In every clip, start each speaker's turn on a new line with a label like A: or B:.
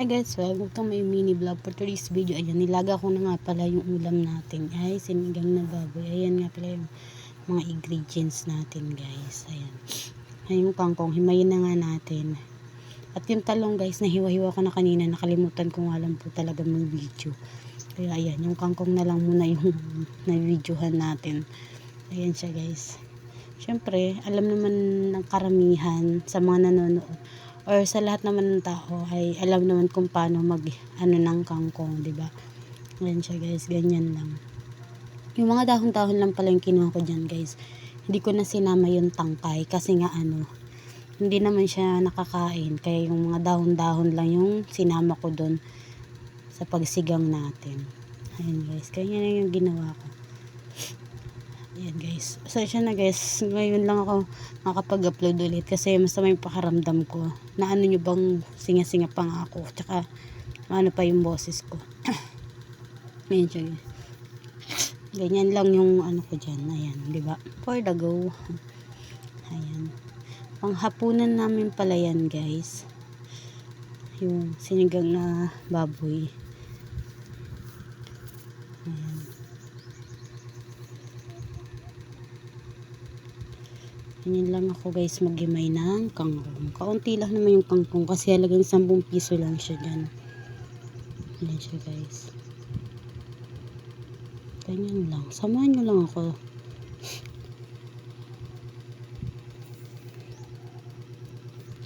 A: Hi guys, welcome to my mini vlog for today's video. Ayan, nilaga ko na nga pala yung ulam natin. Ay, sinigang na baboy. Ayan nga pala yung mga ingredients natin guys. Ayan. Ayan yung kangkong. Himayin na nga natin. At yung talong guys, nahiwa-hiwa ko na kanina. Nakalimutan ko nga lang po talaga mag video. Kaya ayan, yung kangkong na lang muna yung na-videohan natin. Ayan siya guys. Siyempre, alam naman ng karamihan sa mga nanonood or sa lahat naman ng tao ay alam naman kung paano mag ng kangkong, 'di ba? Ayan siya guys, ganyan lang. Yung mga dahon-dahon lang pala yung kinuha ko diyan, guys. Hindi ko na sinama yung tangkay kasi nga hindi naman siya nakakain. Kaya yung mga dahon-dahon lang yung sinama ko doon sa pagsigang natin. Ayan guys, ganyan yung ginawa ko. Ayan guys, pasensya na guys, ngayon lang ako makapag-upload ulit kasi masama yung pakaramdam ko na nyo bang singa-singa pa nga ako, tsaka pa yung boses ko. Ayan siya guys, ganyan lang yung ko dyan, ayan, diba, for the go. Ayan, panghapunan namin pala yan guys, yung sinigang na baboy. Ayan. Ganyan lang ako guys maghimay ng kangkong. Kaunti lang naman yung kangkong kasi halagang 10 piso lang siya dyan. Ganyan siya guys. Ganyan lang. Samahan nyo lang ako.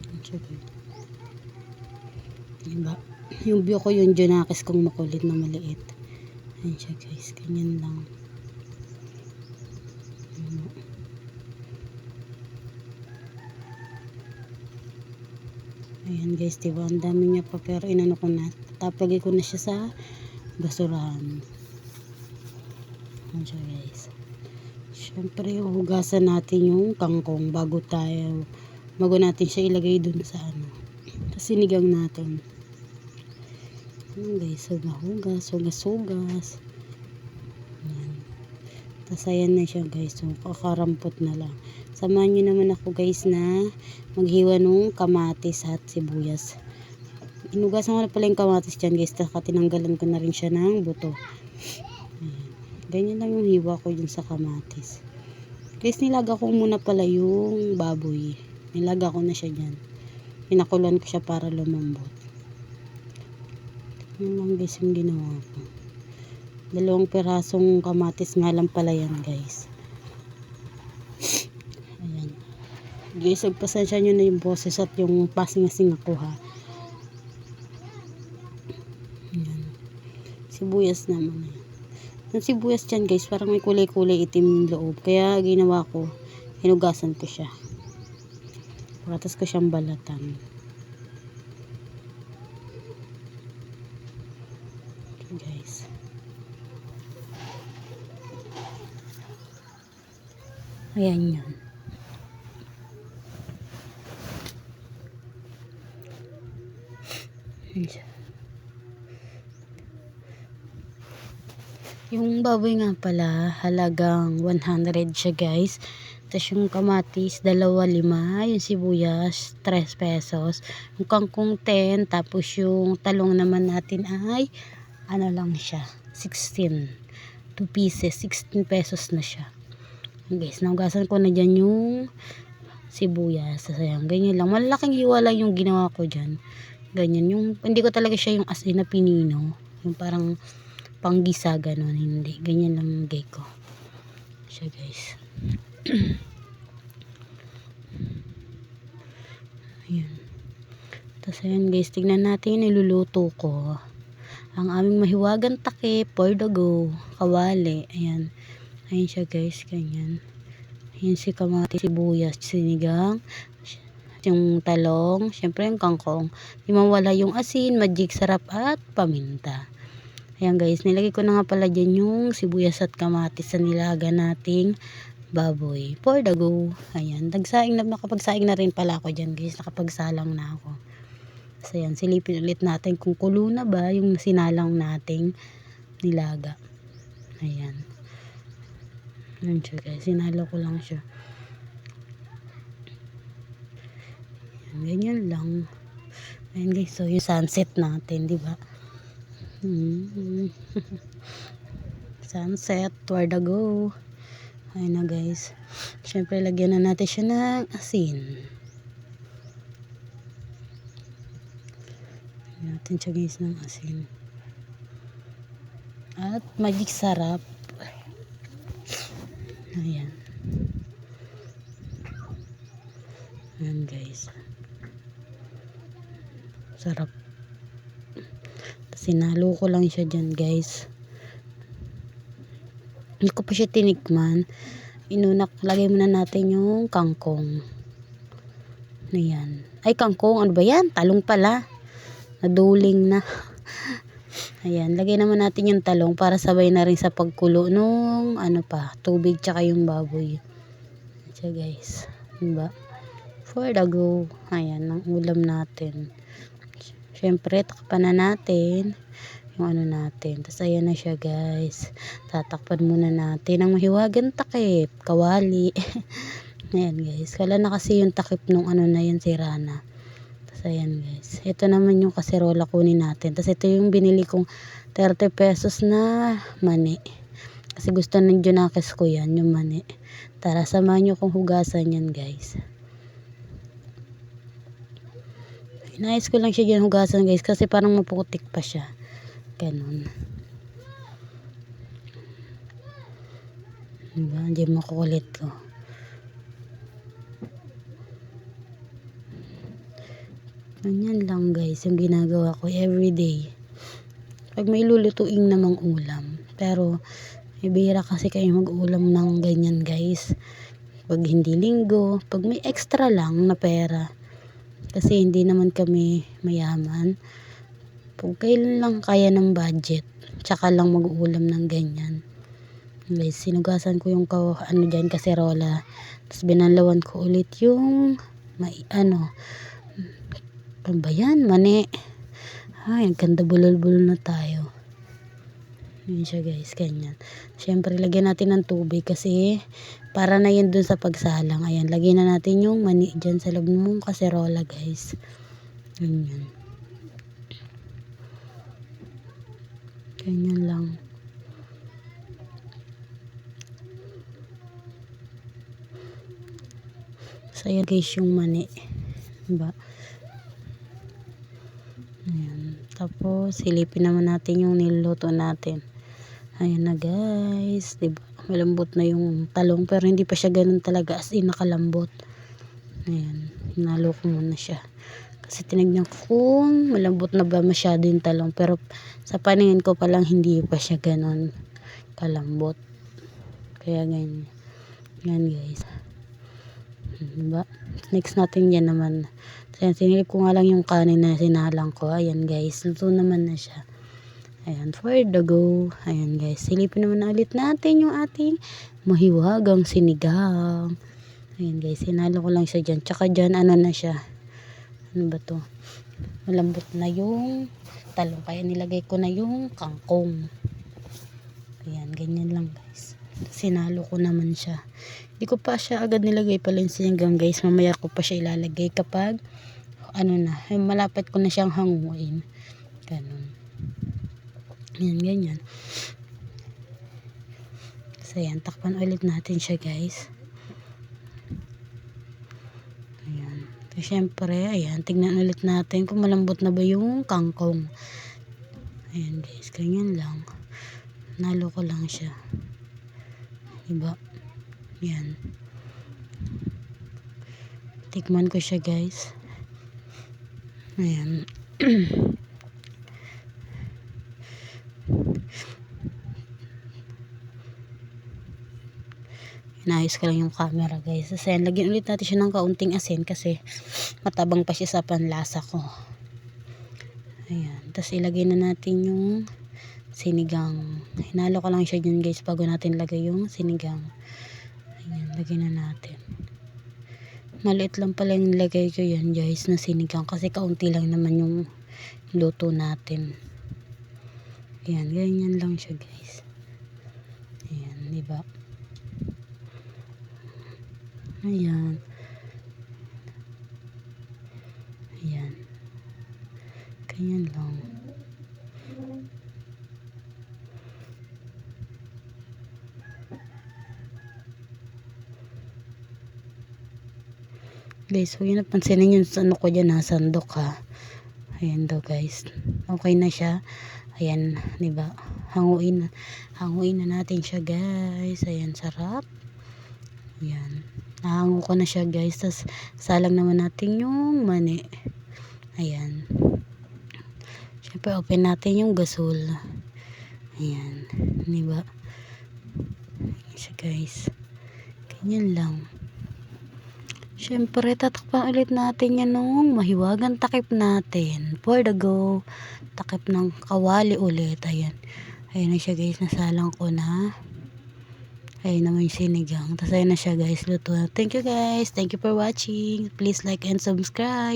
A: Ganyan siya guys. Diba? Yung view ko yung Junakis kong makulit na maliit. Ganyan siya guys. Ganyan lang. Ayan guys, diba? Ang dami niya pa pero inano ko na. Tapagay ko na siya sa basurahan. Ayan siya guys. Siyempre, hugasan natin yung kangkong bago natin siya ilagay dun sa sa sinigang natin. Ayan guys, hugas. Ayan. Tapos ayan na siya guys, so kakarampot na lang. Samahan nyo naman ako guys na maghiwa nung kamatis at sibuyas. Inugasan ko na pala yung kamatis dyan guys, tapos tinanggalan ko na rin siya ng buto. Ayan. Ganyan lang yung hiwa ko dun sa kamatis. Guys, nilaga ko muna pala yung baboy. Nilaga ko na siya dyan. Pinakulan ko siya para lumambot. Yun lang guys yung ginawa ko. 2 pirasong kamatis nga lang pala yan guys. Ayan. Guys, pasensya nyo na yung boses at yung pasing-asing ako ha. Ayan. Sibuyas naman. Yung sibuyas dyan guys, parang may kulay-kulay itim yung loob. Kaya ginawa ko, hinugasan ko siya. Pagkatas ko siyang balatan. Okay, guys. Ayan yun. Yung baboy nga pala, halagang 100 siya guys. Tapos yung kamatis, 2.5. Yung sibuyas, 3 pesos. Yung kangkong 10. Tapos yung talong naman natin ay, lang siya, 16. 2 pieces, 16 pesos na siya. Guys, naugasan ko na dyan yung sibuyas. Sayang, ganyan lang. Malaking hiwa lang yung ginawa ko dyan. Ganyan. Yung, hindi ko talaga siya yung as in na pinino. Yung parang panggisa, ganon. Hindi. Ganyan lang yung gay ko. Siya guys. Ayan. Tapos ayan guys, tignan natin yung niluluto ko. Ang aming mahiwagang takip, for the go, kawali. Ayan. Ayan siya guys, ganyan. Ayan si kamatis, sibuyas, sinigang, yung talong, syempre yung kangkong. Di mawala yung asin, magic sarap at paminta. Ayan guys, nilagay ko na nga pala dyan yung sibuyas at kamatis sa nilaga nating baboy. For the go. Ayan, nakapagsaing na rin pala ako dyan guys, nakapagsalang na ako. So ayan, silipin ulit natin kung kulo na ba yung sinalang nating nilaga. Ayan. Ayan siya guys, sinalo ko lang siya. Ayan, ganyan lang. Ayan guys, so yung sunset natin, di ba? Sunset, where to go? Ayun na guys. Syempre lagyan na natin siya ng asin. Lagyan natin siya guys ng asin. At magig sarap. Ayan. Ayan guys. Sarap. Sinalo ko lang siya dyan guys. Hindi ko pa siya tinikman. Lagay muna natin yung kangkong. Ayan. Ay kangkong, ano ba yan? Talong pala. Naduling na. Ayan, lagay naman natin yung talong para sabay na rin sa pagkulo nung tubig tsaka yung baboy. Siya guys. Diba? For the go. Ayan, ang ulam natin. Syempre, takpan na natin yung natin. Tapos ayan na siya guys. Tatakpan muna natin ang mahiwagang takip. Kawali. Ayan guys. Kala na kasi yung takip nung na yan, sira na. Ayan guys, ito naman yung kaserola kunin natin. Tapos ito yung binili kong 30 pesos na mani. Kasi gusto ng Junakis ko yan, yung mani. Tara, samahan nyo kong hugasan yan guys. Inayos ko lang siya dyan hugasan guys, kasi parang maputik pa siya. Ganun. Diba, hindi makukulit ko. Ganyan lang guys yung ginagawa ko everyday. Pag may lulutuing namang ulam. Pero may bihira kasi kayo mag-ulam ng ganyan guys. Pag hindi linggo, pag may extra lang na pera. Kasi hindi naman kami mayaman. Pag kailan lang kaya ng budget, tsaka lang mag-ulam ng ganyan. Guys, sinugasan ko yung dyan kaserola. Tapos binalawan ko ulit yung ano ba yan? Mani. Ay, ang ganda, bulol-bulol na tayo. Yun siya guys, ganyan. Siyempre, lagyan natin ng tubig kasi para na yun dun sa pagsalang. Ayan, lagyan na natin yung mani dyan sa loob ng kaserola guys. Ganyan. Ganyan lang. So, ayan guys yung mani. Diba? Ayan. Tapos, silipin naman natin yung niluto natin. Ayan na guys. Diba? Malambot na yung talong. Pero hindi pa siya ganun talaga as in nakalambot. Ayan. Nalo ko muna siya. Kasi tinignan ko kung malambot na ba masyado yung talong. Pero sa paningin ko palang hindi pa siya ganun kalambot. Kaya ganyan. Yan guys. Diba? Next natin yan naman. Ayan, sinilip ko nga lang yung kanin na sinalang ko. Ayan guys, luto naman na siya. Ayan, for the go. Ayan guys, silipin naman na ulit natin yung ating mahiwagang sinigang. Ayan guys, sinalo ko lang siya dyan. Tsaka dyan, na siya. Ano ba to? Malambot na yung talong. Kaya nilagay ko na yung kangkong. Ayan, ganyan lang guys. Sinalo ko naman siya. Hindi ko pa siya agad nilagay pala yung sinigang guys. Mamaya ko pa siya ilalagay kapag malapit ko na siyang hanguin. Ganun. Yan, ganyan. So yan, takpan ulit natin siya guys. Ayan. So syempre, ayan, tignan ulit natin kung malambot na ba yung kangkong. Ayan guys, ganyan lang. Nalo ko lang siya. Diba? Yan. Tikman ko siya guys. Ayan. Inayos ko lang yung camera guys. Kasi lagyan ulit natin siya ng kaunting asin kasi matabang pa siya sa panlasa ko. Ayan. Tapos ilagay na natin yung sinigang. Hinalo ko lang siya dyan guys bago natin lagay yung sinigang. Ayan. Lagay na natin. Maliit lang pala yung lagay ko yan guys na sinigang kasi kaunti lang naman yung luto natin. Ayan, ganyan lang siya guys. Ayan, diba? Ayan. Ayan. Ganyan lang. Guys, huwag yun napansinin yung ano ko dyan ha, sandok ha. Ayan daw guys. Okay na siya. Ayan, diba? Hanguin na natin siya guys. Ayan, sarap. Ayan. Nahango ko na siya guys. Tapos, salang naman natin yung mani. Ayan. Siyempre, open natin yung gasol. Ayan. Diba? Ayan siya guys. Ganyan lang. Siyempre, tatakpan ulit natin yan nung mahiwagang takip natin. For the go. Takip ng kawali ulit. Ayan. Ayan na siya guys. Nasalang ko na. Ayan naman yung sinigang. Tapos ayan na siya guys. Luto na. Thank you guys. Thank you for watching. Please like and subscribe.